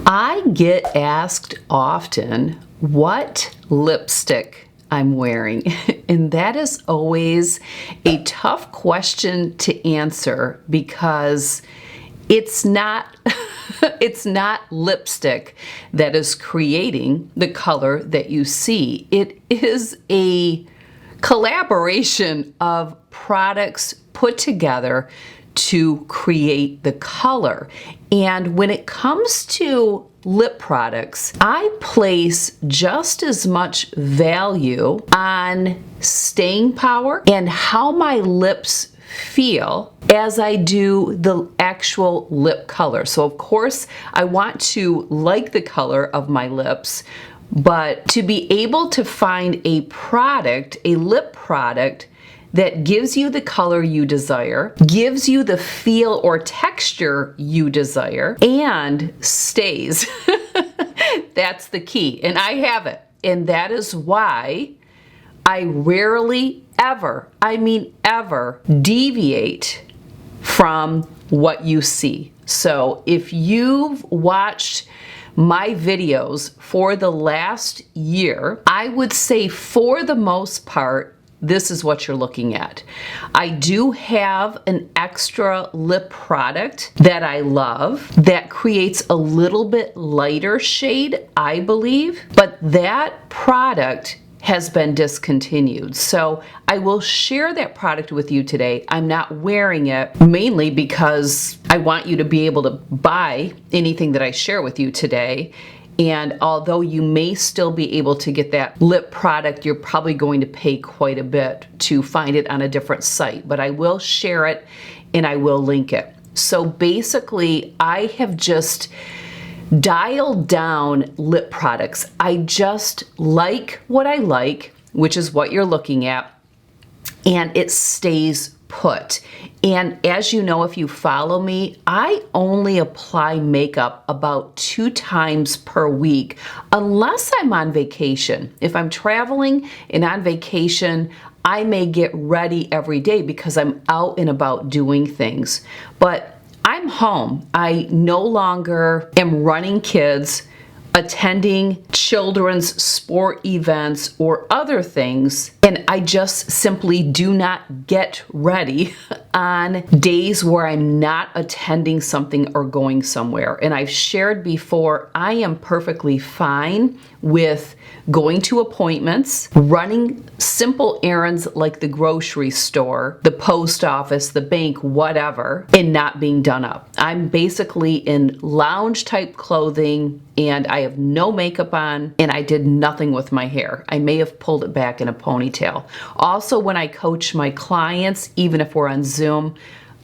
I get asked often what lipstick I'm wearing, and that is always a tough question to answer because it's not it's not lipstick that is creating the color that you see. It is a collaboration of products put together to create the color. And when it comes to lip products, I place just as much value on staying power and how my lips feel as I do the actual lip color. So of course, I want to like the color of my lips, but to be able to find a product, a lip product, that gives you the color you desire, gives you the feel or texture you desire, and stays. That's the key, and I have it. And that is why I rarely ever, I mean ever, deviate from what you see. So if you've watched my videos for the last year, I would say for the most part, this is what you're looking at. I do have an extra lip product that I love that creates a little bit lighter shade, I believe, but that product has been discontinued. So I will share that product with you today. I'm not wearing it mainly because I want you to be able to buy anything that I share with you today. And although you may still be able to get that lip product, you're probably going to pay quite a bit to find it on a different site. But I will share it and I will link it. So basically, I have just dialed down lip products. I just like what I like, which is what you're looking at, and it stays put. And as you know, if you follow me, I only apply makeup about 2 times per week, unless I'm on vacation. If I'm traveling and on vacation, I may get ready every day because I'm out and about doing things. But I'm home. I no longer am running kids, attending children's sport events or other things, and I just simply do not get ready on days where I'm not attending something or going somewhere. And I've shared before, I am perfectly fine with going to appointments, running simple errands like the grocery store, the post office, the bank, whatever, and not being done up. I'm basically in lounge type clothing and I have no makeup on and I did nothing with my hair. I may have pulled it back in a ponytail. Also, when I coach my clients, even if we're on Zoom,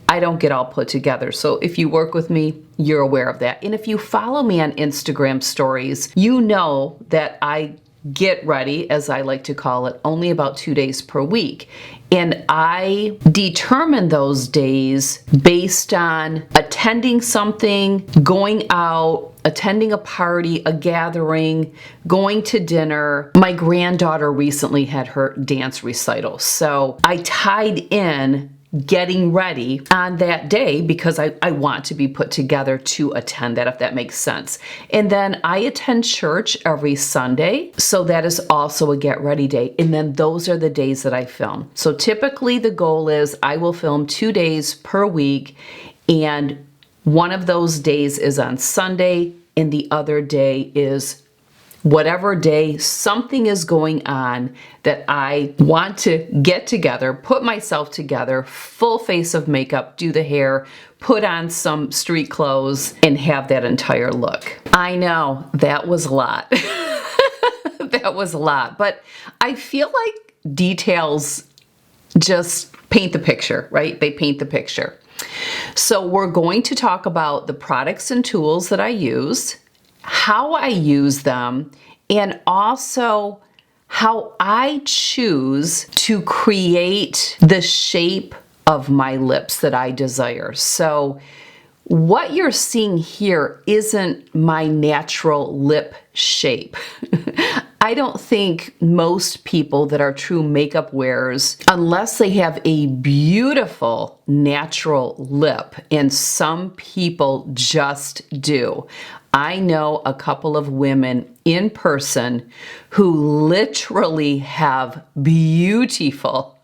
I don't get all put together. So if you work with me, you're aware of that. And if you follow me on Instagram stories, you know that I get ready, as I like to call it, only about 2 days per week. And I determine those days based on attending something, going out, attending a party, a gathering, going to dinner. My granddaughter recently had her dance recital. So I tied in getting ready on that day because I want to be put together to attend that, if that makes sense. And then I attend church every Sunday, so that is also a get ready day. And then those are the days that I film. So typically the goal is I will film 2 days per week, and one of those days is on Sunday and the other day is whatever day something is going on that I want to get together, put myself together, full face of makeup, do the hair, put on some street clothes, and have that entire look. I know, that was a lot. That was a lot, but I feel like details just paint the picture, right? They paint the picture. So we're going to talk about the products and tools that I use, how I use them, and also how I choose to create the shape of my lips that I desire. So what you're seeing here isn't my natural lip shape. I don't think most people that are true makeup wearers, unless they have a beautiful natural lip, and some people just do, I know a couple of women in person who literally have beautiful,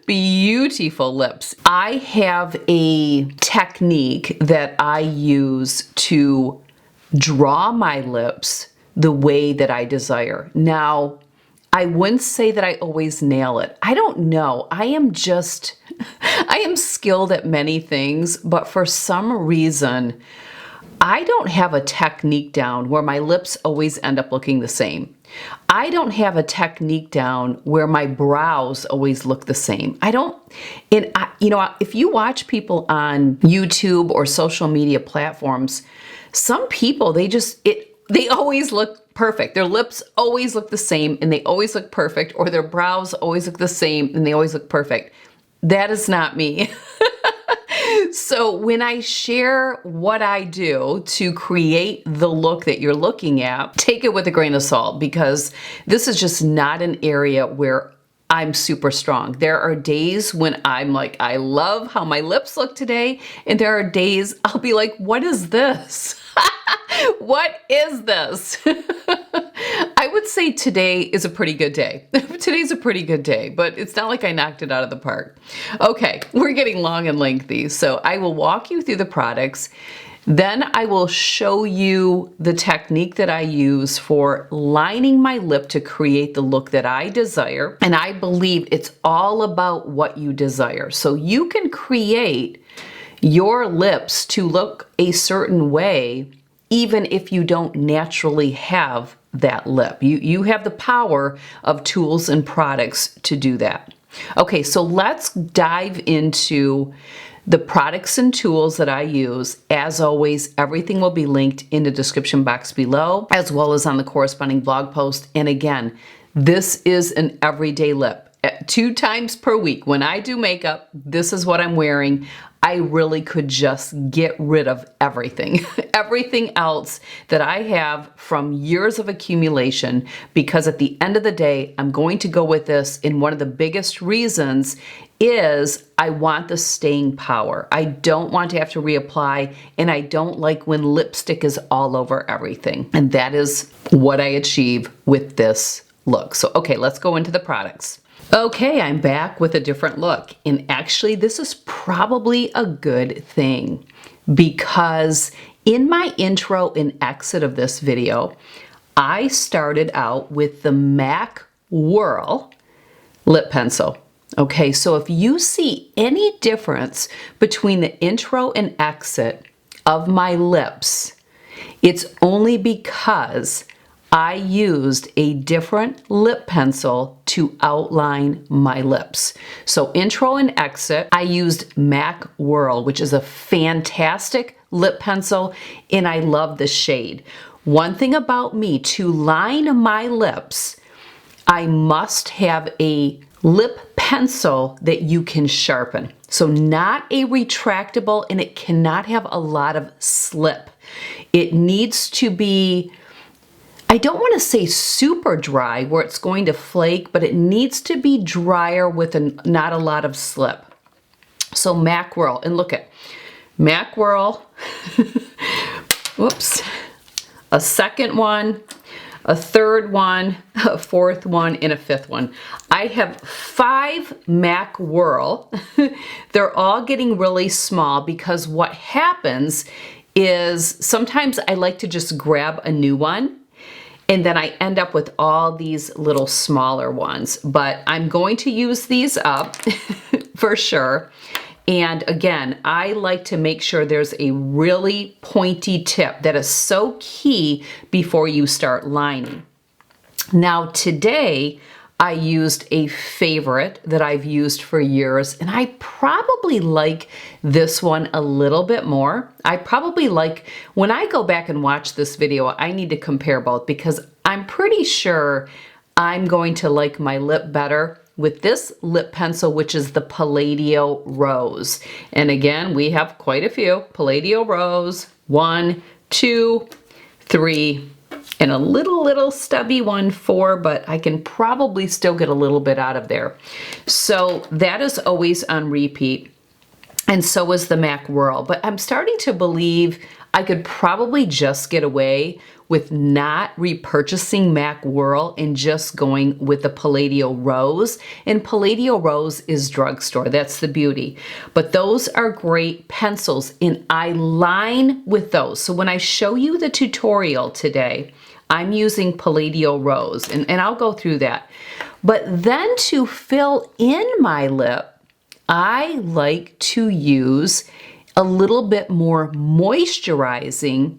beautiful lips. I have a technique that I use to draw my lips the way that I desire. Now, I wouldn't say that I always nail it. I don't know. I am skilled at many things, but for some reason, I don't have a technique down where my lips always end up looking the same. I don't have a technique down where my brows always look the same. If you watch people on YouTube or social media platforms, some people, they always look perfect. Their lips always look the same and they always look perfect, or their brows always look the same and they always look perfect. That is not me. So when I share what I do to create the look that you're looking at, take it with a grain of salt, because this is just not an area where I'm super strong. There are days when I'm like, I love how my lips look today. And there are days I'll be like, what is this? What is this? I would say today is a pretty good day. Today's a pretty good day, but it's not like I knocked it out of the park. Okay, we're getting long and lengthy, so I will walk you through the products. Then I will show you the technique that I use for lining my lip to create the look that I desire. And I believe it's all about what you desire. So you can create your lips to look a certain way even if you don't naturally have that lip. You have the power of tools and products to do that. Okay, so let's dive into the products and tools that I use. As always, everything will be linked in the description box below, as well as on the corresponding blog post. And again, this is an everyday lip. 2 times per week, when I do makeup, this is what I'm wearing. I really could just get rid of everything, everything else that I have from years of accumulation, because at the end of the day, I'm going to go with this. And one of the biggest reasons is I want the staying power. I don't want to have to reapply, and I don't like when lipstick is all over everything. And that is what I achieve with this look. So, okay, let's go into the products. Okay, I'm back with a different look. And actually, this is probably a good thing, because in my intro and exit of this video, I started out with the MAC Whirl lip pencil. Okay, so if you see any difference between the intro and exit of my lips, it's only because I used a different lip pencil to outline my lips. So intro and exit, I used MAC Whirl, which is a fantastic lip pencil, and I love the shade. One thing about me, to line my lips, I must have a lip pencil that you can sharpen. So not a retractable, and it cannot have a lot of slip. It needs to be, I don't want to say super dry where it's going to flake, but it needs to be drier with not a lot of slip. So MAC Whirl, and look at MAC Whirl, whoops, a second one, a third one, a fourth one, and a fifth one. I have 5 MAC Whirl. They're all getting really small, because what happens is sometimes I like to just grab a new one, and then I end up with all these little smaller ones. But I'm going to use these up for sure. And again, I like to make sure there's a really pointy tip. That is so key before you start lining. Now today, I used a favorite that I've used for years, and I probably like this one a little bit more. I probably like, when I go back and watch this video, I need to compare both, because I'm pretty sure I'm going to like my lip better with this lip pencil, which is the Palladio Rose. And again, we have quite a few. Palladio Rose, 1, 2, 3, and a little stubby one, 4, but I can probably still get a little bit out of there. So that is always on repeat. And so is the MAC Whirl. But I'm starting to believe I could probably just get away with not repurchasing MAC Whirl and just going with the Palladio Rose. And Palladio Rose is drugstore. That's the beauty. But those are great pencils, and I line with those. So when I show you the tutorial today, I'm using Palladio Rose, and I'll go through that. But then to fill in my lip, I like to use a little bit more moisturizing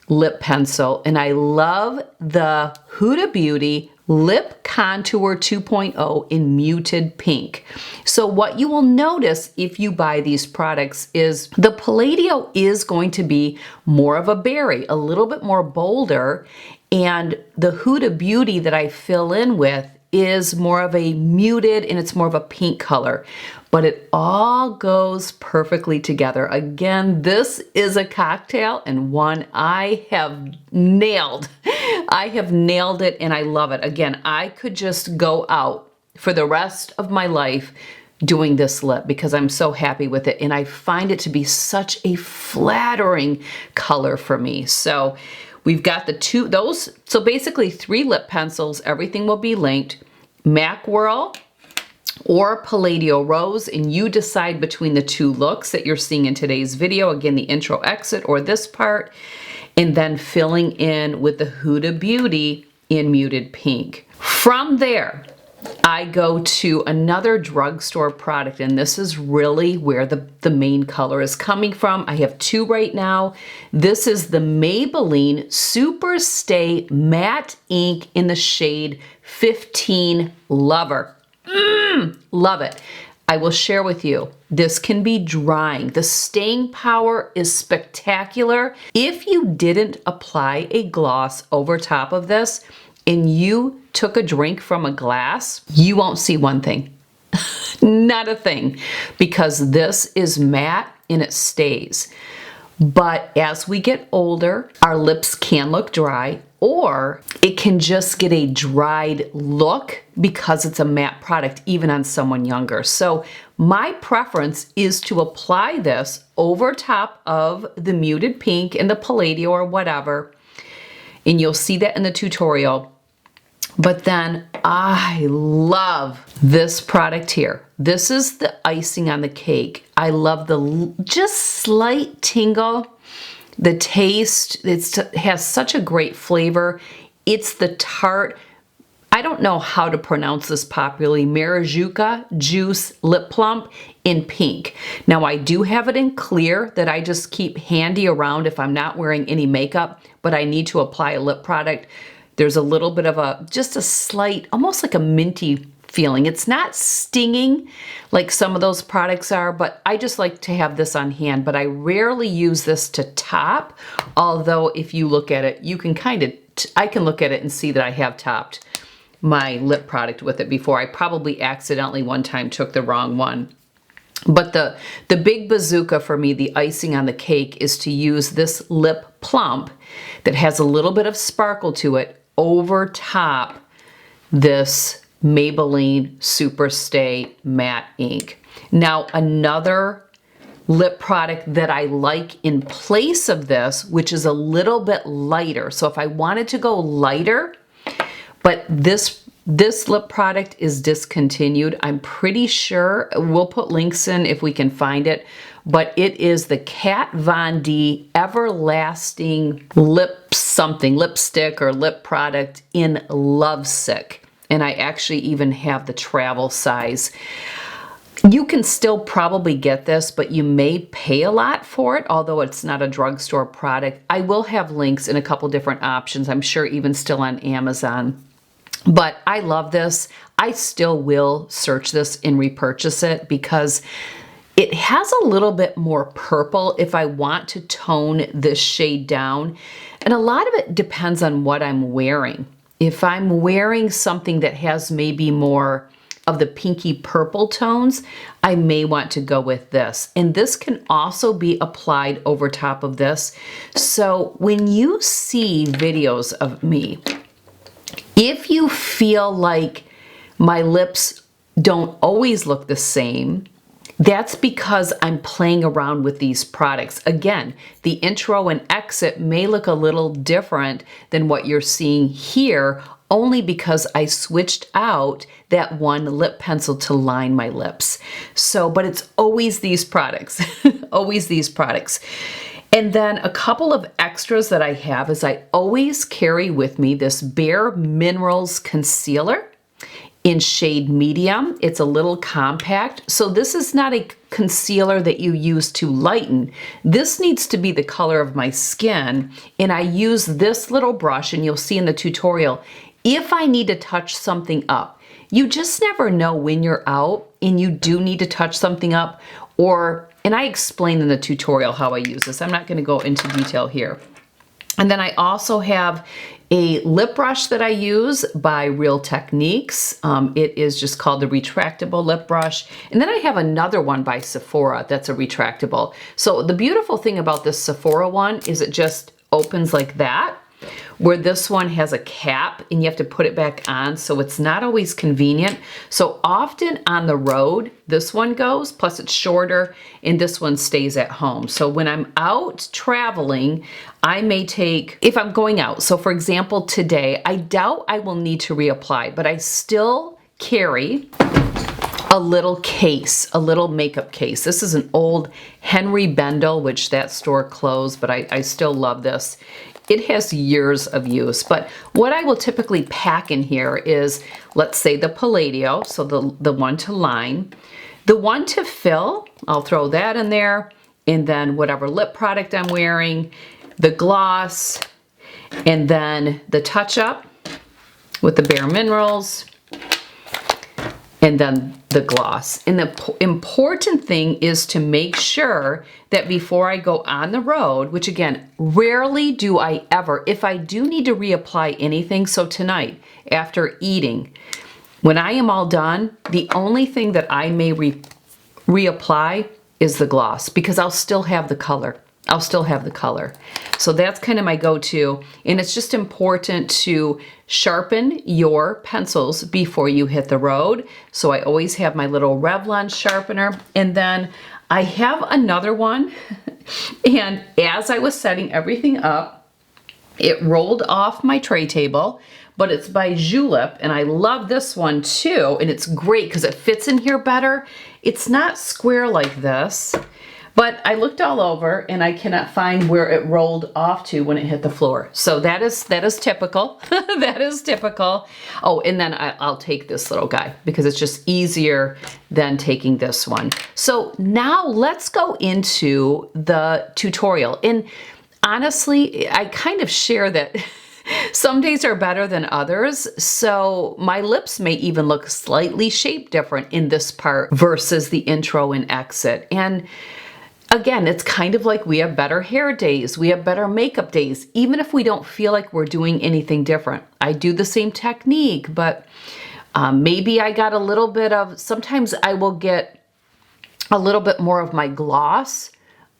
lip pencil, and I love the Huda Beauty Lip Contour 2.0 in Muted Pink. So what you will notice if you buy these products is the Palladio is going to be more of a berry, a little bit more bolder, and the Huda Beauty that I fill in with is more of a muted, and it's more of a pink color, but it all goes perfectly together. Again, this is a cocktail and one I have nailed. I have nailed it and I love it. Again, I could just go out for the rest of my life doing this lip because I'm so happy with it, and I find it to be such a flattering color for me. So we've got those, so basically 3 lip pencils, everything will be linked, MAC Whirl or Palladio Rose, and you decide between the 2 looks that you're seeing in today's video, again, the intro exit or this part, and then filling in with the Huda Beauty in Muted Pink. From there, I go to another drugstore product, and this is really where the main color is coming from. I have 2 right now. This is the Maybelline Super Stay Matte Ink in the shade 15 Lover. Love it. I will share with you, this can be drying. The staying power is spectacular. If you didn't apply a gloss over top of this and you took a drink from a glass, you won't see one thing. Not a thing, because this is matte and it stays. But as we get older, our lips can look dry, or it can just get a dried look because it's a matte product, even on someone younger. So my preference is to apply this over top of the Muted Pink and the Palladio or whatever, and you'll see that in the tutorial. But then I love this product here. This is the icing on the cake. I love the just slight tingle, the taste. It has such a great flavor. It's the tart, I don't know how to pronounce this properly, Marijuana Juice Lip Plump in pink. Now I do have it in clear that I just keep handy around if I'm not wearing any makeup, but I need to apply a lip product. There's a little bit of just a slight, almost like a minty feeling. It's not stinging like some of those products are, but I just like to have this on hand. But I rarely use this to top, although if you look at it, you can I can look at it and see that I have topped my lip product with it before. I probably accidentally one time took the wrong one. But the big bazooka for me, the icing on the cake, is to use this lip plump that has a little bit of sparkle to it over top this Maybelline Super Stay Matte Ink. Now another lip product that I like in place of this, which is a little bit lighter. So if I wanted to go lighter, but this lip product is discontinued. I'm pretty sure, we'll put links in if we can find it, but it is the Kat Von D Everlasting lipstick or lip product in Lovesick. And I actually even have the travel size. You can still probably get this, but you may pay a lot for it, although it's not a drugstore product. I will have links in a couple different options, I'm sure even still on Amazon. But I love this. I still will search this and repurchase it because it has a little bit more purple if I want to tone this shade down. And a lot of it depends on what I'm wearing. If I'm wearing something that has maybe more of the pinky purple tones, I may want to go with this. And this can also be applied over top of this. So when you see videos of me, if you feel like my lips don't always look the same, That's because I'm playing around with these products. Again, the intro and exit may look a little different than what you're seeing here, only because I switched out that one lip pencil to line my lips. So, but it's always these products, always these products. And then a couple of extras that I have is I always carry with me this Bare Minerals concealer in shade medium. It's a little compact. So this is not a concealer that you use to lighten. This needs to be the color of my skin. And I use this little brush, and you'll see in the tutorial, if I need to touch something up. You just never know when you're out and you do need to touch something up, and I explain in the tutorial how I use this. I'm not going to go into detail here. And then I also have a lip brush that I use by Real Techniques. It is just called the retractable lip brush. And then I have another one by Sephora that's a retractable. So the beautiful thing about this Sephora one is it just opens like that, where this one has a cap and you have to put it back on, so it's not always convenient. So often on the road, this one goes, plus it's shorter, and this one stays at home. So when I'm out traveling, I may take, if I'm going out, so for example, today, I doubt I will need to reapply, but I still carry a little case, a little makeup case. This is an old Henry Bendel, which that store closed, but I still love this. It has years of use, but what I will typically pack in here is, let's say the Palladio, so the one to line, the one to fill, I'll throw that in there, and then whatever lip product I'm wearing, the gloss, and then the touch-up with the Bare Minerals, and then the gloss. And the important thing is to make sure that before I go on the road, which again, rarely do I ever, if I do need to reapply anything, so tonight, after eating, when I am all done, the only thing that I may reapply is the gloss, because I'll still have the color. I'll still have the color. So that's kind of my go-to. And it's just important to sharpen your pencils before you hit the road. So I always have my little Revlon sharpener. And then I have another one. And as I was setting everything up, it rolled off my tray table, but it's by Julep, and I love this one too. And it's great because it fits in here better. It's not square like this, but I looked all over and I cannot find where it rolled off to when it hit the floor. So that is typical. That is typical. Oh, and then I'll take this little guy because it's just easier than taking this one. So now let's go into the tutorial. And honestly, I kind of share that some days are better than others. So my lips may even look slightly shaped different in this part versus the intro and exit. And again, it's kind of like we have better hair days, we have better makeup days, even if we don't feel like we're doing anything different. I do the same technique, but maybe I got a little bit of, sometimes I will get a little bit more of my gloss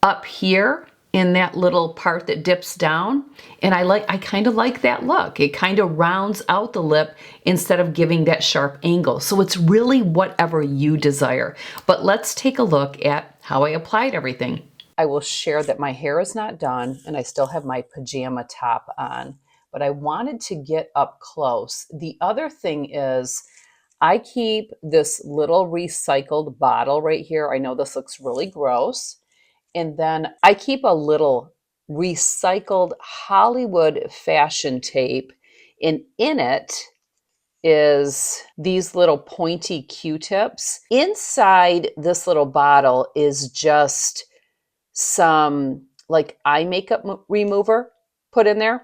up here in that little part that dips down. And I kind of like that look. It kind of rounds out the lip instead of giving that sharp angle. So it's really whatever you desire. But let's take a look at how I applied everything. I will share that my hair is not done and I still have my pajama top on, but I wanted to get up close. The other thing is I keep this little recycled bottle right here. I know this looks really gross. And then I keep a little recycled Hollywood fashion tape, and in it is these little pointy Q-tips. Inside this little bottle is just some like eye makeup remover put in there,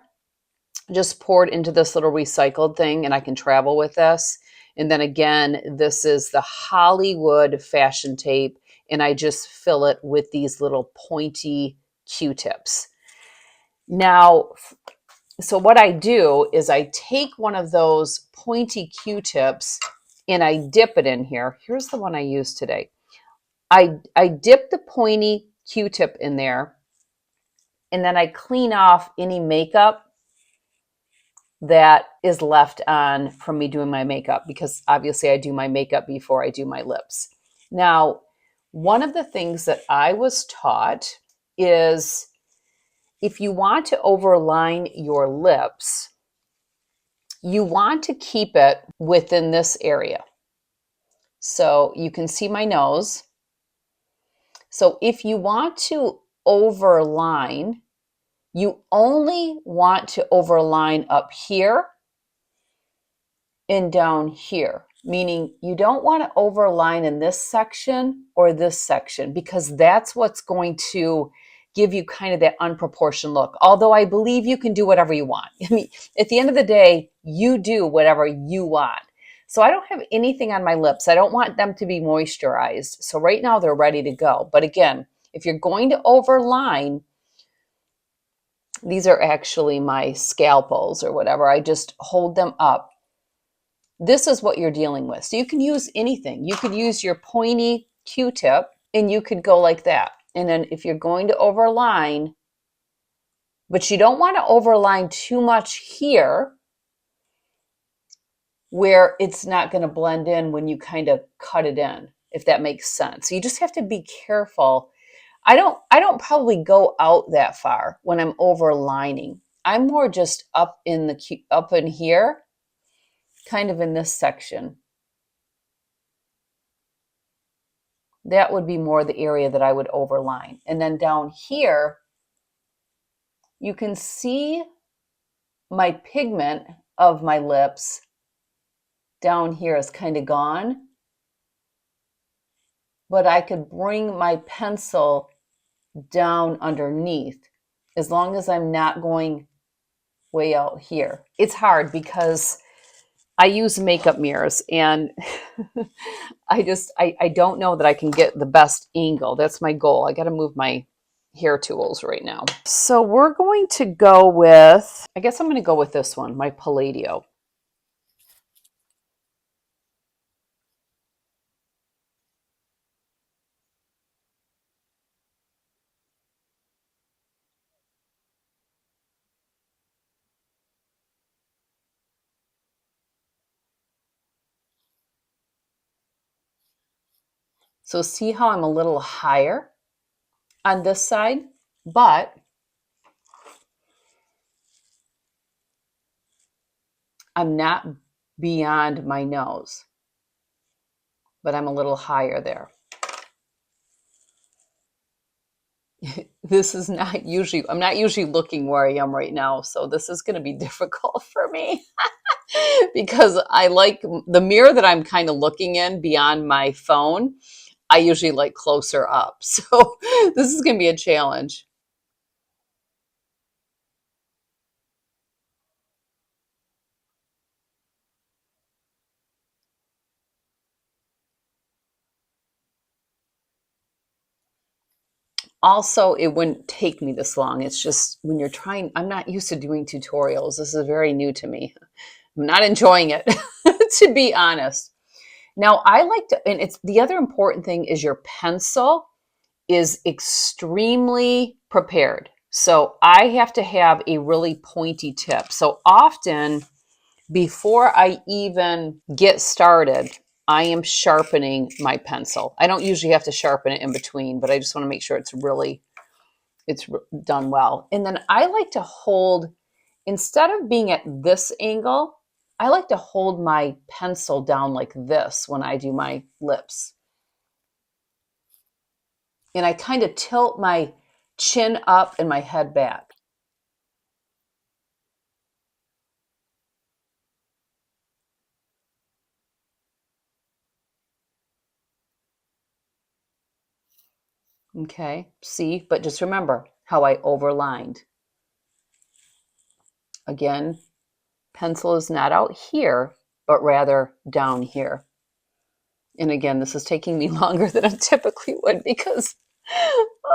just poured into this little recycled thing, and I can travel with this. And then again, this is the Hollywood fashion tape, and I just fill it with these little pointy Q-tips. Now, so what I do is I take one of those pointy Q-tips and I dip it in here. Here's the one I used today. I dip the pointy Q-tip in there, and then I clean off any makeup that is left on from me doing my makeup, because obviously I do my makeup before I do my lips. Now, One of the things that I was taught is if you want to overline your lips, you want to keep it within this area. So you can see my nose. So if you want to overline, you only want to overline up here and down here, meaning you don't want to overline in this section or this section because that's what's going to give you kind of that unproportioned look. Although I believe you can do whatever you want. I mean, at the end of the day, you do whatever you want. So I don't have anything on my lips. I don't want them to be moisturized. So right now they're ready to go. But again, if you're going to overline, these are actually my scalpels or whatever. I just hold them up. This is what you're dealing with. So you can use anything. You could use your pointy Q-tip and you could go like that. And then if you're going to overline, but you don't want to overline too much here where it's not going to blend in when you kind of cut it in, if that makes sense. So you just have to be careful. I don't probably go out that far when I'm overlining. I'm more just up in here, kind of in this section. That would be more the area that I would overline. And then down here, you can see my pigment of my lips down here is kind of gone. But I could bring my pencil down underneath as long as I'm not going way out here. It's hard because I use makeup mirrors and I don't know that I can get the best angle. That's my goal. I got to move my hair tools right now. So we're going to go with, I guess I'm going to go with this one, my Palladio. So see how I'm a little higher on this side, but I'm not beyond my nose, but I'm a little higher there. This is not usually, I'm not usually looking where I am right now, so this is going to be difficult for me because I like the mirror that I'm kind of looking in beyond my phone. I usually like closer up. So this is going to be a challenge. Also, it wouldn't take me this long. It's just when you're trying, I'm not used to doing tutorials. This is very new to me. I'm not enjoying it, to be honest. Now, I like to, and it's the other important thing is your pencil is extremely prepared. So I have to have a really pointy tip. So often, before I even get started, I am sharpening my pencil. I don't usually have to sharpen it in between, but I just want to make sure it's done well. And then I like to hold, instead of being at this angle, I like to hold my pencil down like this when I do my lips. And I kind of tilt my chin up and my head back. Okay, see, but just remember how I overlined. Again, pencil is not out here, but rather down here. And again, this is taking me longer than I typically would because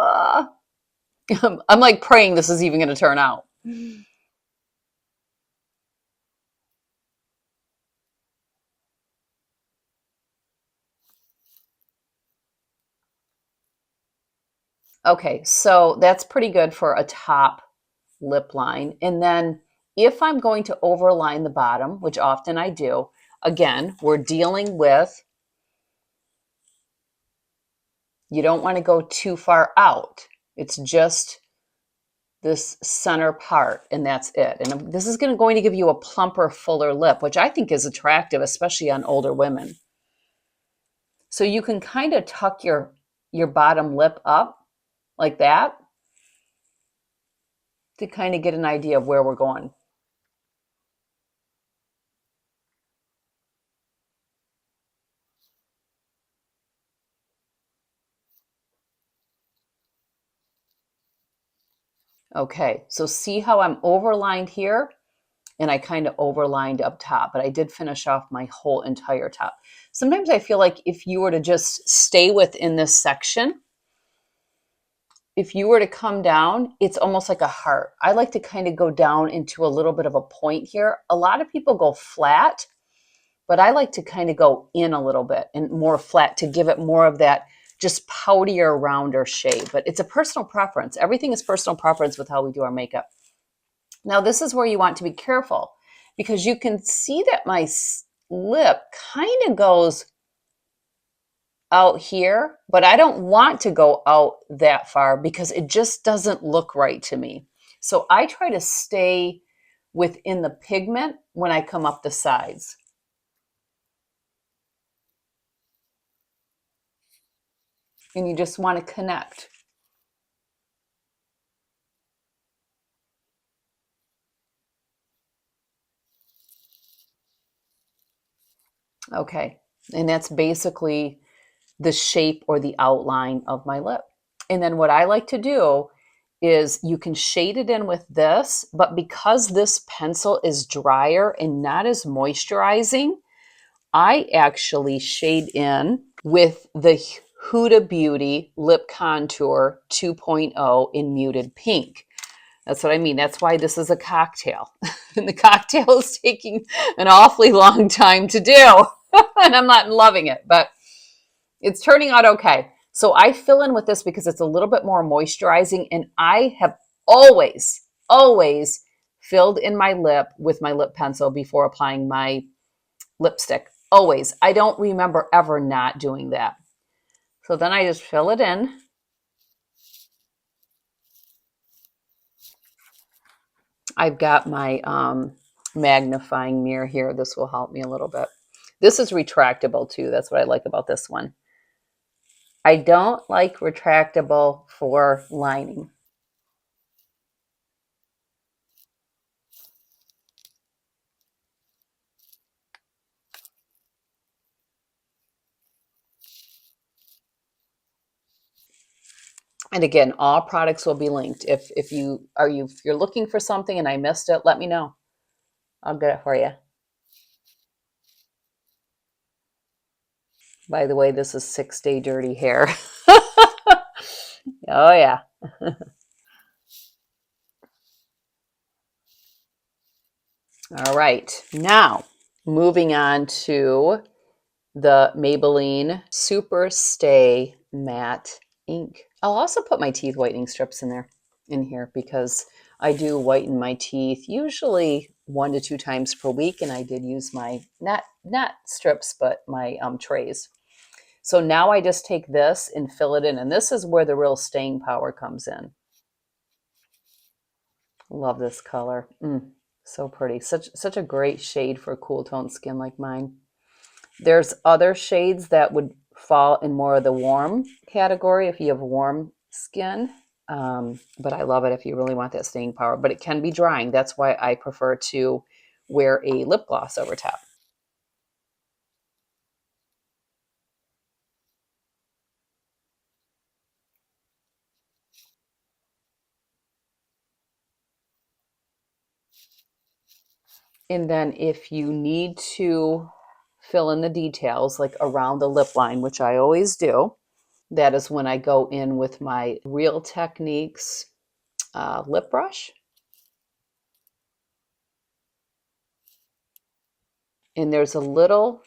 I'm like praying this is even going to turn out. Okay, so that's pretty good for a top lip line. And then if I'm going to overline the bottom, which often I do, again, we're dealing with You don't want to go too far out. It's just this center part, and that's it. And this is going to give you a plumper, fuller lip, which I think is attractive, especially on older women. So you can kind of tuck your bottom lip up like that to kind of get an idea of where we're going. Okay, so see how I'm overlined here? And I kind of overlined up top, but I did finish off my whole entire top. Sometimes I feel like if you were to just stay within this section, if you were to come down, it's almost like a heart. I like to kind of go down into a little bit of a point here. A lot of people go flat, but I like to kind of go in a little bit and more flat to give it more of that just poutier, rounder shade. But it's a personal preference. Everything is personal preference with how we do our makeup. Now, this is where you want to be careful because you can see that my lip kind of goes out here, but I don't want to go out that far because it just doesn't look right to me. So I try to stay within the pigment when I come up the sides. And you just want to connect. Okay. And that's basically the shape or the outline of my lip. And then what I like to do is you can shade it in with this, but because this pencil is drier and not as moisturizing, I actually shade in with the Huda Beauty Lip Contour 2.0 in muted pink. That's what I mean. That's why this is a cocktail. And the cocktail is taking an awfully long time to do. And I'm not loving it, but it's turning out okay. So I fill in with this because it's a little bit more moisturizing. And I have always, always filled in my lip with my lip pencil before applying my lipstick. Always. I don't remember ever not doing that. So then I just fill it in. I've got my magnifying mirror here. This will help me a little bit. This is retractable too. That's what I like about this one. I don't like retractable for lining. And again, all products will be linked. If you're looking for something and I missed it, let me know. I'll get it for you. By the way, this is 6-day dirty hair. Oh yeah. All right. Now, moving on to the Maybelline Super Stay Matte Ink. I'll also put my teeth whitening strips in here because I do whiten my teeth usually 1 to 2 times per week, and I did use my not strips but my trays. So now I just take this and fill it in, and this is where the real staying power comes in. Love this color. So pretty. Such a great shade for cool tone skin like mine. There's other shades that would fall in more of the warm category if you have warm skin. But I love it if you really want that staying power. But it can be drying. That's why I prefer to wear a lip gloss over top. And then if you need to fill in the details, like around the lip line, which I always do, that is when I go in with my Real Techniques lip brush. And there's a little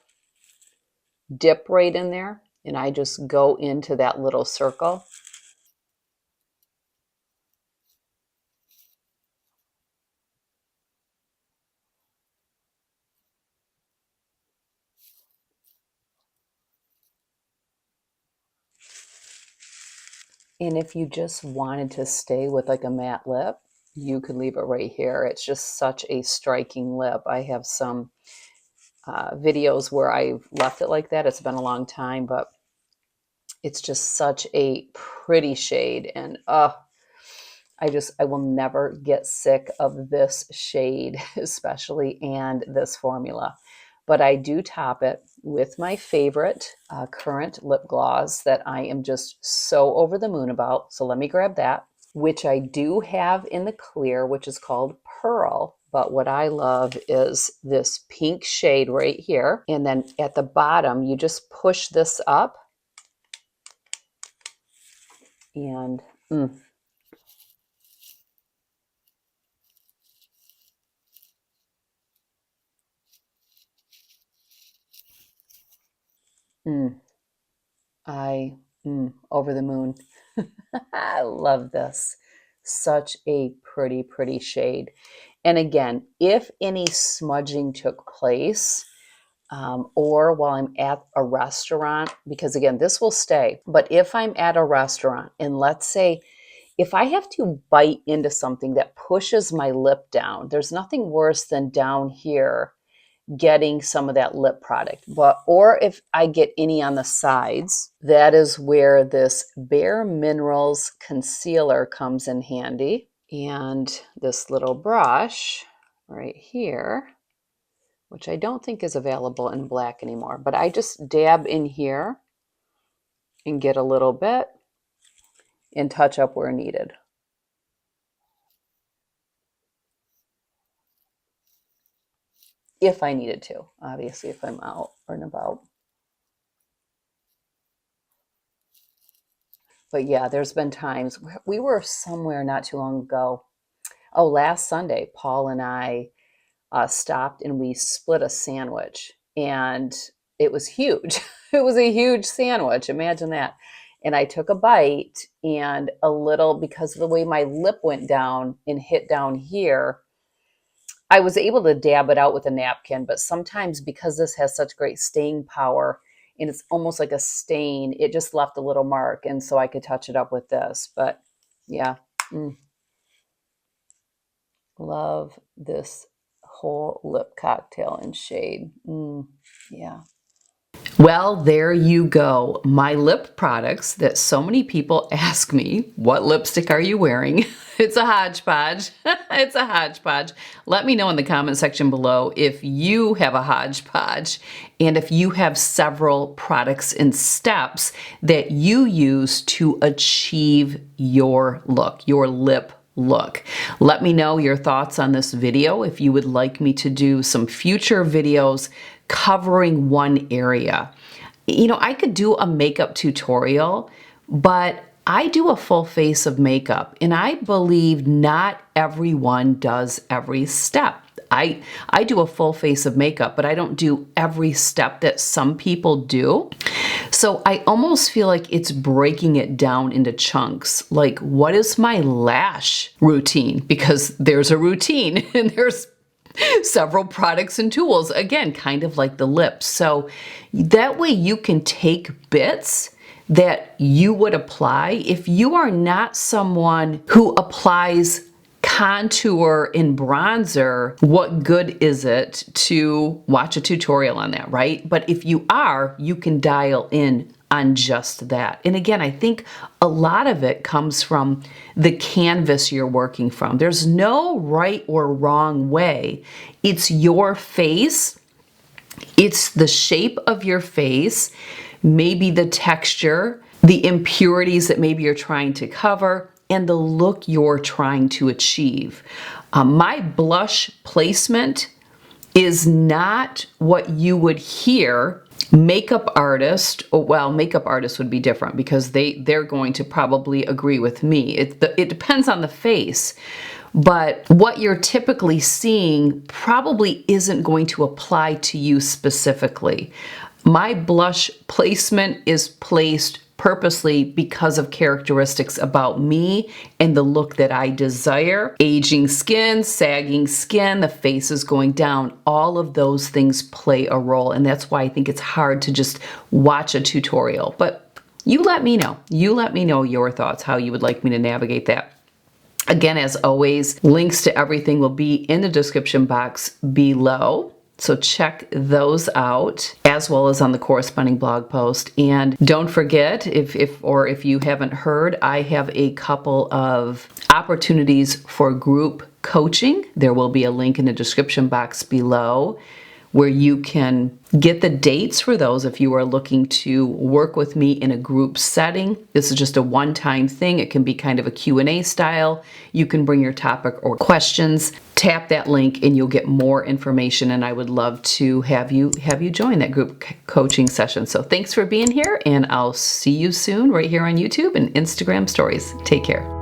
dip right in there, and I just go into that little circle. And if you just wanted to stay with like a matte lip, you could leave it right here. It's just such a striking lip. I have some videos where I've left it like that. It's been a long time, but it's just such a pretty shade. And I will never get sick of this shade, especially, and this formula. But I do top it with my favorite current lip gloss that I am just so over the moon about. So let me grab that, which I do have in the clear, which is called Pearl. But what I love is this pink shade right here. And then at the bottom, you just push this up and over the moon. I love this. Such a pretty, pretty shade. And again, if any smudging took place, or while I'm at a restaurant, because again, this will stay, but if I'm at a restaurant and let's say if I have to bite into something that pushes my lip down, there's nothing worse than down here getting some of that lip product. Or if I get any on the sides, that is where this Bare Minerals concealer comes in handy. And this little brush right here, which I don't think is available in black anymore, but I just dab in here and get a little bit and touch up where needed. If I needed to, obviously, if I'm out or about. But yeah, there's been times we were somewhere not too long ago. Oh, last Sunday, Paul and I stopped and we split a sandwich, and it was huge. It was a huge sandwich. Imagine that. And I took a bite, and a little, because of the way my lip went down and hit down here, I was able to dab it out with a napkin. But sometimes because this has such great staying power and it's almost like a stain, it just left a little mark. And so I could touch it up with this. But yeah, love this whole lip cocktail and shade. Yeah. Well, there you go. My lip products that so many people ask me, what lipstick are you wearing? It's a hodgepodge. It's a hodgepodge. Let me know in the comment section below if you have a hodgepodge and if you have several products and steps that you use to achieve your look, your lip look. Let me know your thoughts on this video if you would like me to do some future videos covering one area. You know, I could do a makeup tutorial, but I do a full face of makeup, and I believe not everyone does every step. I do a full face of makeup, but I don't do every step that some people do. So I almost feel like it's breaking it down into chunks. Like, what is my lash routine? Because there's a routine and there's several products and tools, again, kind of like the lips. So that way you can take bits that you would apply. If you are not someone who applies contour and bronzer, what good is it to watch a tutorial on that, right? But if you are, you can dial in on just that. And again, I think a lot of it comes from the canvas you're working from. There's no right or wrong way. It's your face. It's the shape of your face, maybe the texture, the impurities that maybe you're trying to cover, and the look you're trying to achieve. My blush placement is not what you would hear makeup artist, well, makeup artists would be different because they're going to probably agree with me. It depends on the face, but what you're typically seeing probably isn't going to apply to you specifically. My blush placement is placed purposely because of characteristics about me and the look that I desire. Aging skin, sagging skin, the face is going down. All of those things play a role, and that's why I think it's hard to just watch a tutorial. But you let me know. You let me know your thoughts, how you would like me to navigate that. Again, as always, links to everything will be in the description box below. So check those out, as well as on the corresponding blog post. And don't forget, if you haven't heard, I have a couple of opportunities for group coaching. There will be a link in the description box below where you can get the dates for those if you are looking to work with me in a group setting. This is just a one-time thing. It can be kind of a Q&A style. You can bring your topic or questions, tap that link, and you'll get more information, and I would love to have you join that group coaching session. So thanks for being here, and I'll see you soon right here on YouTube and Instagram stories. Take care.